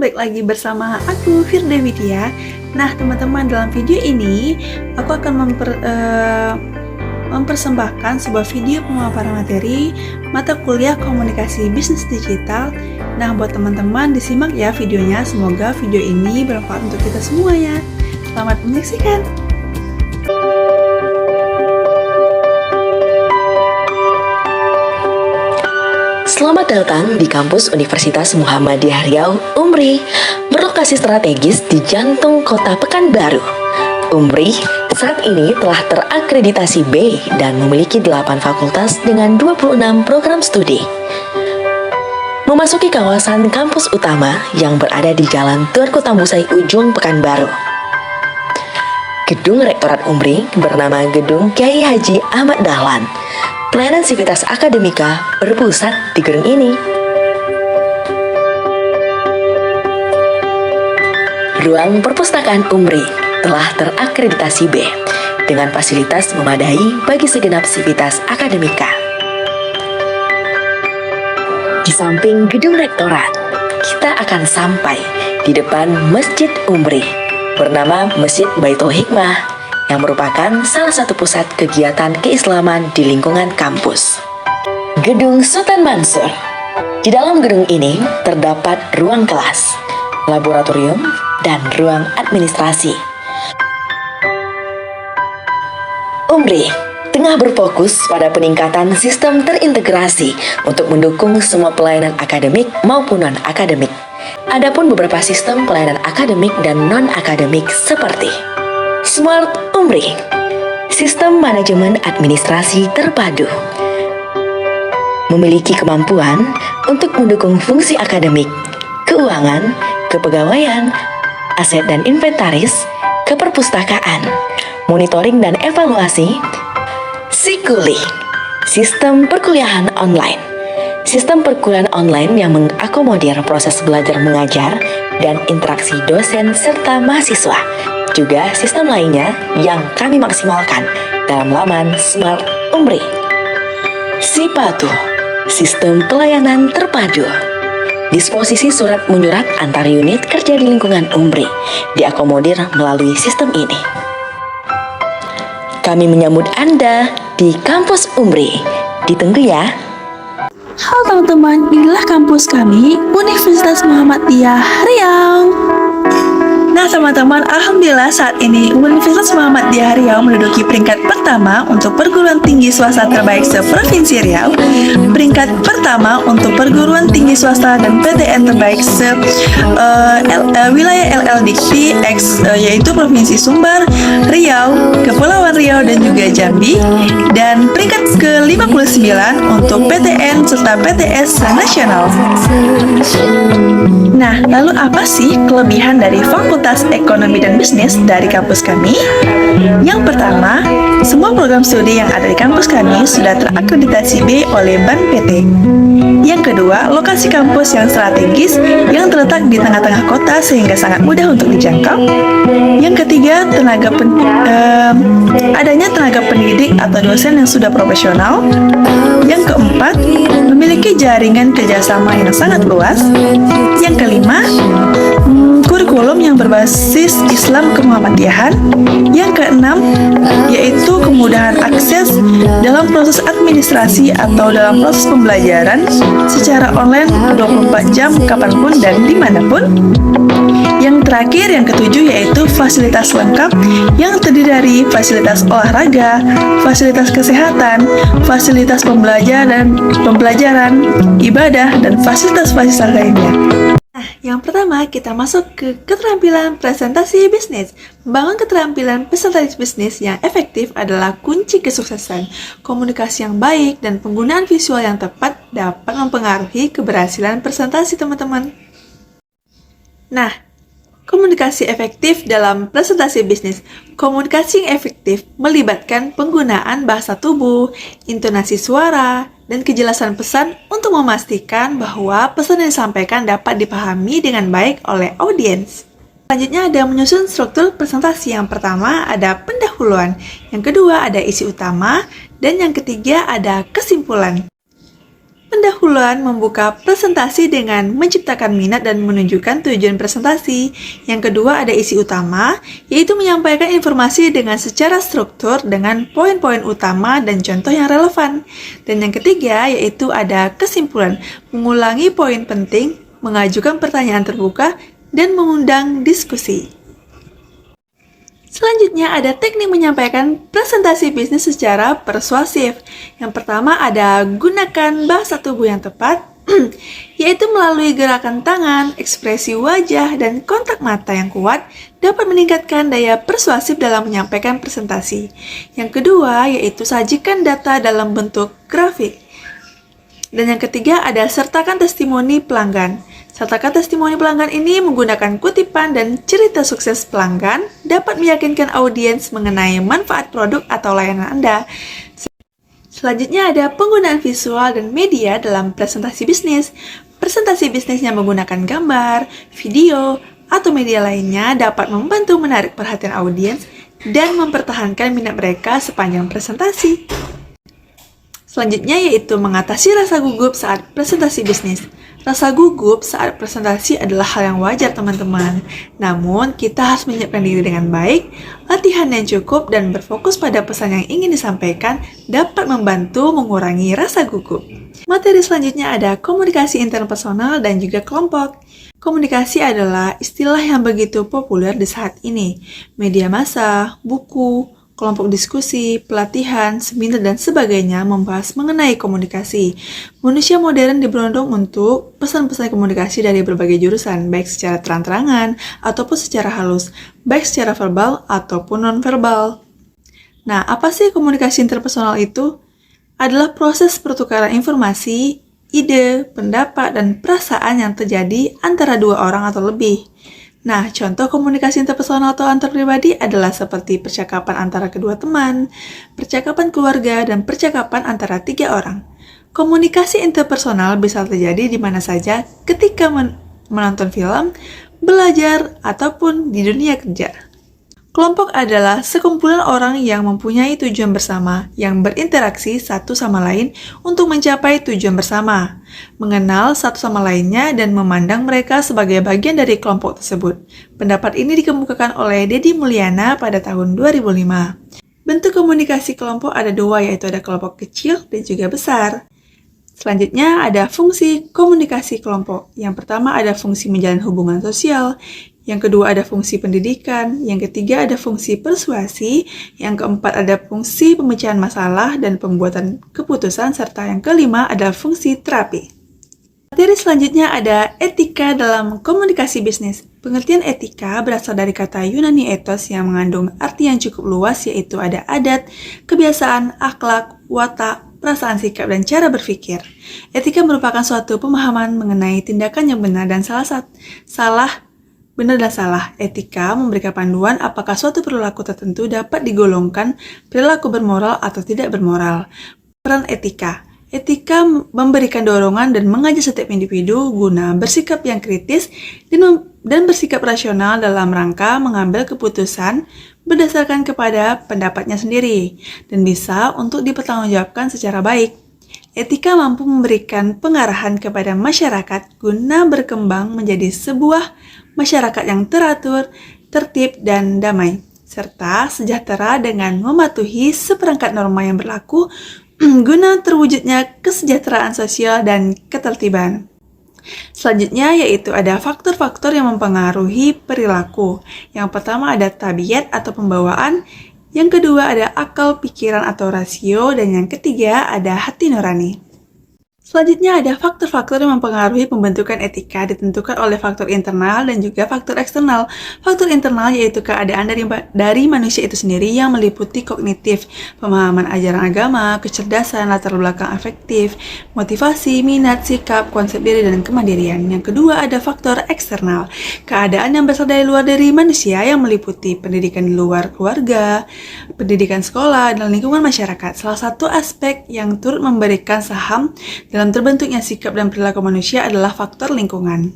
balik lagi bersama aku Firda Widya. Nah teman-teman, dalam video ini aku akan mempersembahkan sebuah video pemaparan materi mata kuliah komunikasi bisnis digital. Nah buat teman-teman disimak ya videonya, semoga video ini bermanfaat untuk kita semua ya. Selamat menyaksikan. Selamat datang di kampus Universitas Muhammadiyah Riau, UMRI, berlokasi strategis di jantung kota Pekanbaru. UMRI saat ini telah terakreditasi B dan memiliki 8 fakultas dengan 26 program studi. Memasuki kawasan kampus utama yang berada di Jalan Tuanku Tambusai Ujung Pekanbaru. Gedung Rektorat UMRI bernama Gedung Kiai Haji Ahmad Dahlan. Pelayanan sivitas akademika berpusat di gedung ini. Ruang perpustakaan UMRI telah terakreditasi B dengan fasilitas memadai bagi segenap sivitas akademika. Di samping gedung rektorat, kita akan sampai di depan Masjid UMRI bernama Masjid Baitul Hikmah, yang merupakan salah satu pusat kegiatan keislaman di lingkungan kampus. Gedung Sultan Mansur. Di dalam gedung ini terdapat ruang kelas, laboratorium, dan ruang administrasi. UMRI tengah berfokus pada peningkatan sistem terintegrasi untuk mendukung semua pelayanan akademik maupun non-akademik. Adapun beberapa sistem pelayanan akademik dan non-akademik seperti Smart UMRI, sistem manajemen administrasi terpadu, memiliki kemampuan untuk mendukung fungsi akademik, keuangan, kepegawaian, aset dan inventaris, keperpustakaan, monitoring dan evaluasi. Sikuli, sistem perkuliahan online, sistem perkuliahan online yang mengakomodir proses belajar mengajar dan interaksi dosen serta mahasiswa. Juga sistem lainnya yang kami maksimalkan dalam laman Smart UMRI. Sipatu, sistem pelayanan terpadu. Disposisi surat menyurat antar unit kerja di lingkungan UMRI diakomodir melalui sistem ini. Kami menyambut Anda di kampus UMRI. Ditunggu ya. Halo teman-teman, inilah kampus kami, Universitas Muhammadiyah Riau. Nah teman-teman, alhamdulillah saat ini Universitas Muhammadiyah Riau menduduki peringkat pertama untuk perguruan tinggi swasta terbaik se-Provinsi Riau, peringkat pertama untuk perguruan tinggi swasta dan PTN terbaik wilayah LLDIKTI yaitu Provinsi Sumbar, Riau, Kepulauan Riau dan juga Jambi, dan peringkat ke-59 untuk PTN serta PTS nasional. Nah, lalu apa sih kelebihan dari Fakultas Ekonomi dan Bisnis dari kampus kami? Yang pertama, semua program studi yang ada di kampus kami sudah terakreditasi B oleh BAN PT. Yang kedua, lokasi kampus yang strategis yang terletak di tengah-tengah kota sehingga sangat mudah untuk dijangkau. Yang ketiga, adanya tenaga pendidik atau dosen yang sudah profesional. Yang keempat, memiliki jaringan kerjasama yang sangat luas. Yang kelima, kurikulum yang berbasis Islam kemuhammadiyahan. Yang keenam, yaitu kemudahan akses dalam proses administrasi atau dalam proses pembelajaran secara online 24 jam kapanpun dan dimanapun. Yang terakhir, yang ketujuh, yaitu fasilitas lengkap yang terdiri dari fasilitas olahraga, fasilitas kesehatan, fasilitas pembelajaran, ibadah, dan fasilitas-fasilitas lainnya. Nah, yang pertama kita masuk ke keterampilan presentasi bisnis. Membangun keterampilan presentasi bisnis yang efektif adalah kunci kesuksesan. Komunikasi yang baik dan penggunaan visual yang tepat dapat mempengaruhi keberhasilan presentasi teman-teman. Nah, komunikasi efektif dalam presentasi bisnis. Komunikasi yang efektif melibatkan penggunaan bahasa tubuh, intonasi suara, dan kejelasan pesan untuk memastikan bahwa pesan yang disampaikan dapat dipahami dengan baik oleh audiens. Selanjutnya ada menyusun struktur presentasi. Yang pertama ada pendahuluan, yang kedua ada isi utama, dan yang ketiga ada kesimpulan. Pendahuluan membuka presentasi dengan menciptakan minat dan menunjukkan tujuan presentasi. Yang kedua ada isi utama, yaitu menyampaikan informasi dengan secara struktur dengan poin-poin utama dan contoh yang relevan. Dan yang ketiga yaitu ada kesimpulan, mengulangi poin penting, mengajukan pertanyaan terbuka, dan mengundang diskusi. Selanjutnya ada teknik menyampaikan presentasi bisnis secara persuasif. Yang pertama ada gunakan bahasa tubuh yang tepat, yaitu melalui gerakan tangan, ekspresi wajah, dan kontak mata yang kuat dapat meningkatkan daya persuasif dalam menyampaikan presentasi. Yang kedua yaitu sajikan data dalam bentuk grafik. Dan yang ketiga ada sertakan testimoni pelanggan. Sertakan testimoni pelanggan ini menggunakan kutipan dan cerita sukses pelanggan dapat meyakinkan audiens mengenai manfaat produk atau layanan Anda. Selanjutnya ada penggunaan visual dan media dalam presentasi bisnis. Presentasi bisnis yang menggunakan gambar, video, atau media lainnya dapat membantu menarik perhatian audiens dan mempertahankan minat mereka sepanjang presentasi. Selanjutnya yaitu mengatasi rasa gugup saat presentasi bisnis. Rasa gugup saat presentasi adalah hal yang wajar teman-teman. Namun, kita harus menyiapkan diri dengan baik, latihan yang cukup, dan berfokus pada pesan yang ingin disampaikan dapat membantu mengurangi rasa gugup. Materi selanjutnya ada komunikasi interpersonal dan juga kelompok. Komunikasi adalah istilah yang begitu populer di saat ini. Media massa, buku, kelompok diskusi, pelatihan, seminar, dan sebagainya membahas mengenai komunikasi. Manusia modern diberondong untuk pesan-pesan komunikasi dari berbagai jurusan, baik secara terang-terangan ataupun secara halus, baik secara verbal ataupun non-verbal. Nah, apa sih komunikasi interpersonal itu? Adalah proses pertukaran informasi, ide, pendapat, dan perasaan yang terjadi antara dua orang atau lebih. Nah, contoh komunikasi interpersonal atau antar pribadi adalah seperti percakapan antara kedua teman, percakapan keluarga, dan percakapan antara 3 orang. Komunikasi interpersonal bisa terjadi di mana saja ketika menonton film, belajar, ataupun di dunia kerja. Kelompok adalah sekumpulan orang yang mempunyai tujuan bersama, yang berinteraksi satu sama lain untuk mencapai tujuan bersama, mengenal satu sama lainnya, dan memandang mereka sebagai bagian dari kelompok tersebut. Pendapat ini dikemukakan oleh Deddy Mulyana pada tahun 2005. Bentuk komunikasi kelompok ada 2, yaitu ada kelompok kecil dan juga besar. Selanjutnya ada fungsi komunikasi kelompok. Yang pertama ada fungsi menjalin hubungan sosial, yang kedua ada fungsi pendidikan, yang ketiga ada fungsi persuasi, yang keempat ada fungsi pemecahan masalah dan pembuatan keputusan, serta yang kelima ada fungsi terapi. Materi selanjutnya ada etika dalam komunikasi bisnis. Pengertian etika berasal dari kata Yunani ethos yang mengandung arti yang cukup luas, yaitu ada adat, kebiasaan, akhlak, watak, perasaan, sikap, dan cara berpikir. Etika merupakan suatu pemahaman mengenai tindakan yang benar dan benar dan salah. Etika memberikan panduan apakah suatu perilaku tertentu dapat digolongkan perilaku bermoral atau tidak bermoral. Peran etika. Etika memberikan dorongan dan mengajak setiap individu guna bersikap yang kritis dan bersikap rasional dalam rangka mengambil keputusan berdasarkan kepada pendapatnya sendiri dan bisa untuk dipertanggungjawabkan secara baik. Etika mampu memberikan pengarahan kepada masyarakat guna berkembang menjadi sebuah masyarakat yang teratur, tertib, dan damai, serta sejahtera dengan mematuhi seperangkat norma yang berlaku guna terwujudnya kesejahteraan sosial dan ketertiban. Selanjutnya yaitu ada faktor-faktor yang mempengaruhi perilaku. Yang pertama ada tabiat atau pembawaan, yang kedua ada akal, pikiran atau rasio, dan yang ketiga ada hati nurani. Selanjutnya ada faktor-faktor yang mempengaruhi pembentukan etika ditentukan oleh faktor internal dan juga faktor eksternal. Faktor internal yaitu keadaan dari manusia itu sendiri yang meliputi kognitif, pemahaman ajaran agama, kecerdasan, latar belakang afektif, motivasi, minat, sikap, konsep diri, dan kemandirian. Yang kedua ada faktor eksternal, keadaan yang berasal dari luar dari manusia yang meliputi pendidikan di luar keluarga, pendidikan sekolah, dan lingkungan masyarakat. Salah satu aspek yang turut memberikan saham dalam terbentuknya sikap dan perilaku manusia adalah faktor lingkungan.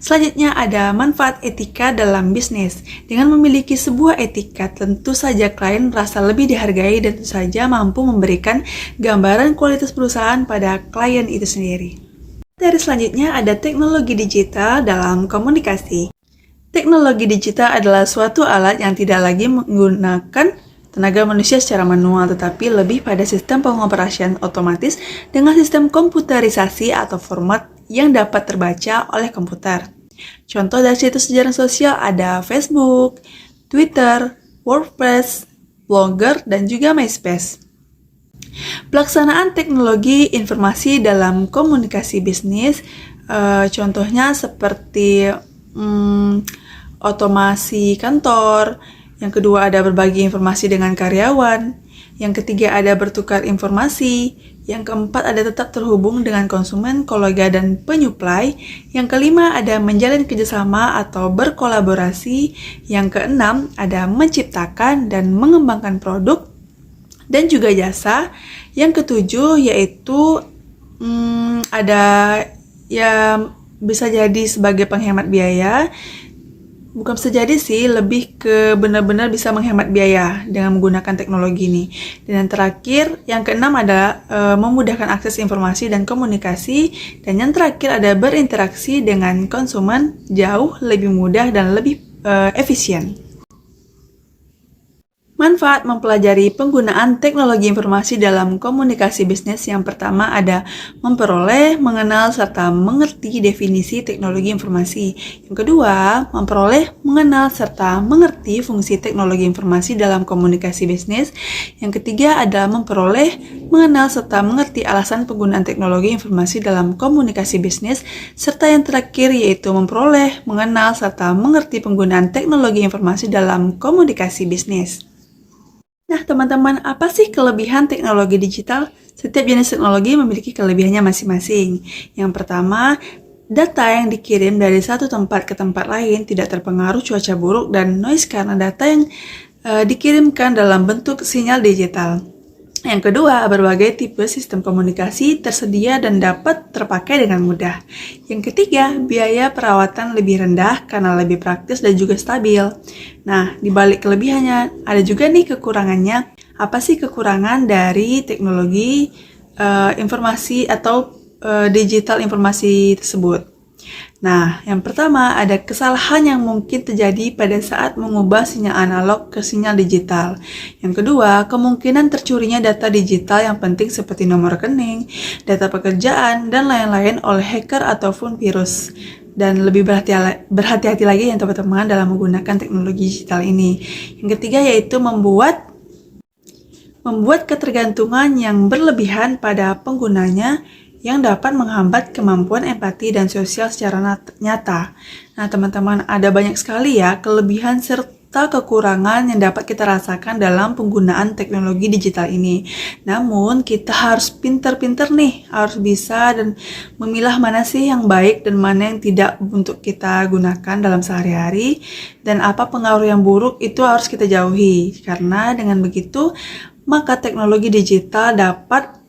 Selanjutnya ada manfaat etika dalam bisnis. Dengan memiliki sebuah etika, tentu saja klien merasa lebih dihargai dan tentu saja mampu memberikan gambaran kualitas perusahaan pada klien itu sendiri. Dari selanjutnya ada teknologi digital dalam komunikasi. Teknologi digital adalah suatu alat yang tidak lagi menggunakan tenaga manusia secara manual, tetapi lebih pada sistem pengoperasian otomatis dengan sistem komputerisasi atau format yang dapat terbaca oleh komputer. Contoh dari situs sejarah sosial ada Facebook, Twitter, WordPress, Blogger, dan juga MySpace. Pelaksanaan teknologi informasi dalam komunikasi bisnis, contohnya seperti otomasi kantor. Yang kedua ada berbagi informasi dengan karyawan. Yang ketiga ada bertukar informasi. Yang keempat ada tetap terhubung dengan konsumen, kolega, dan penyuplai. Yang kelima ada menjalin kerjasama atau berkolaborasi. Yang keenam ada menciptakan dan mengembangkan produk dan juga jasa. Yang ketujuh yaitu ada ya bisa jadi sebagai penghemat biaya. Bukan bisa jadi sih, lebih ke benar-benar bisa menghemat biaya dengan menggunakan teknologi ini. Dan yang terakhir, yang keenam adalah memudahkan akses informasi dan komunikasi. Dan yang terakhir ada berinteraksi dengan konsumen jauh lebih mudah dan lebih efisien. Manfaat mempelajari penggunaan teknologi informasi dalam komunikasi bisnis. Yang pertama ada memperoleh, mengenal, serta mengerti definisi teknologi informasi. Yang kedua, memperoleh, mengenal, serta mengerti fungsi teknologi informasi dalam komunikasi bisnis. Yang ketiga adalah memperoleh, mengenal, serta mengerti alasan penggunaan teknologi informasi dalam komunikasi bisnis. Serta yang terakhir yaitu memperoleh, mengenal, serta mengerti penggunaan teknologi informasi dalam komunikasi bisnis. Nah, teman-teman, apa sih kelebihan teknologi digital? Setiap jenis teknologi memiliki kelebihannya masing-masing. Yang pertama, data yang dikirim dari satu tempat ke tempat lain tidak terpengaruh cuaca buruk dan noise karena data yang dikirimkan dalam bentuk sinyal digital. Yang kedua, berbagai tipe sistem komunikasi tersedia dan dapat terpakai dengan mudah. Yang ketiga, biaya perawatan lebih rendah karena lebih praktis dan juga stabil. Nah, di balik kelebihannya, ada juga nih kekurangannya. Apa sih kekurangan dari teknologi informasi atau digital informasi tersebut? Nah, yang pertama ada kesalahan yang mungkin terjadi pada saat mengubah sinyal analog ke sinyal digital. Yang kedua, kemungkinan tercurinya data digital yang penting seperti nomor rekening, data pekerjaan, dan lain-lain oleh hacker ataupun virus. Dan lebih berhati-hati lagi ya teman-teman dalam menggunakan teknologi digital ini. Yang ketiga yaitu membuat ketergantungan yang berlebihan pada penggunanya yang dapat menghambat kemampuan empati dan sosial secara nyata. Nah, teman-teman, ada banyak sekali ya kelebihan serta kekurangan yang dapat kita rasakan dalam penggunaan teknologi digital ini. Namun, kita harus pintar-pintar nih, harus bisa dan memilah mana sih yang baik dan mana yang tidak untuk kita gunakan dalam sehari-hari, dan apa pengaruh yang buruk itu harus kita jauhi. Karena dengan begitu, maka teknologi digital dapat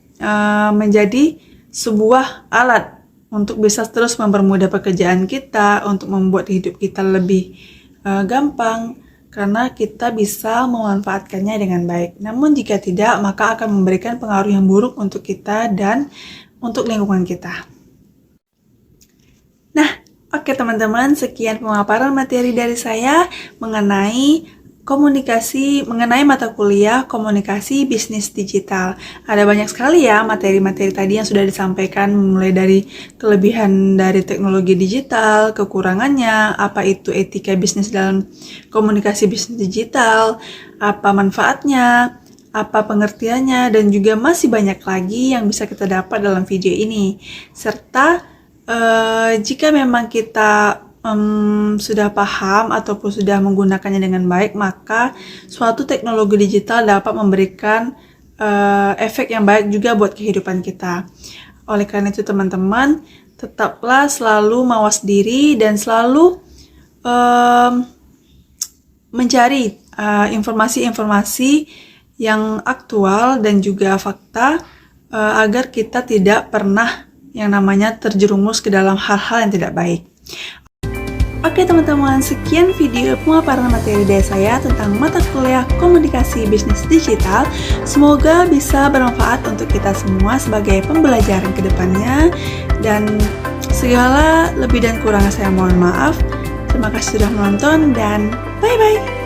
menjadi sebuah alat untuk bisa terus mempermudah pekerjaan kita, untuk membuat hidup kita lebih gampang, karena kita bisa memanfaatkannya dengan baik. Namun jika tidak, maka akan memberikan pengaruh yang buruk untuk kita dan untuk lingkungan kita. Nah, oke teman-teman, sekian pemaparan materi dari saya mengenai mata kuliah komunikasi bisnis digital. Ada banyak sekali ya materi-materi tadi yang sudah disampaikan, mulai dari kelebihan dari teknologi digital, kekurangannya, apa itu etika bisnis dalam komunikasi bisnis digital, apa manfaatnya, apa pengertiannya, dan juga masih banyak lagi yang bisa kita dapat dalam video ini. Serta jika memang kita sudah paham ataupun sudah menggunakannya dengan baik, maka suatu teknologi digital dapat memberikan efek yang baik juga buat kehidupan kita. Oleh karena itu teman-teman, tetaplah selalu mawas diri dan selalu mencari informasi-informasi yang aktual dan juga fakta agar kita tidak pernah yang namanya terjerumus ke dalam hal-hal yang tidak baik. Oke teman-teman, sekian video pemaparan materi dari saya tentang mata kuliah Komunikasi Bisnis Digital. Semoga bisa bermanfaat untuk kita semua sebagai pembelajaran ke depannya. Dan segala lebih dan kurang saya mohon maaf. Terima kasih sudah menonton dan bye-bye.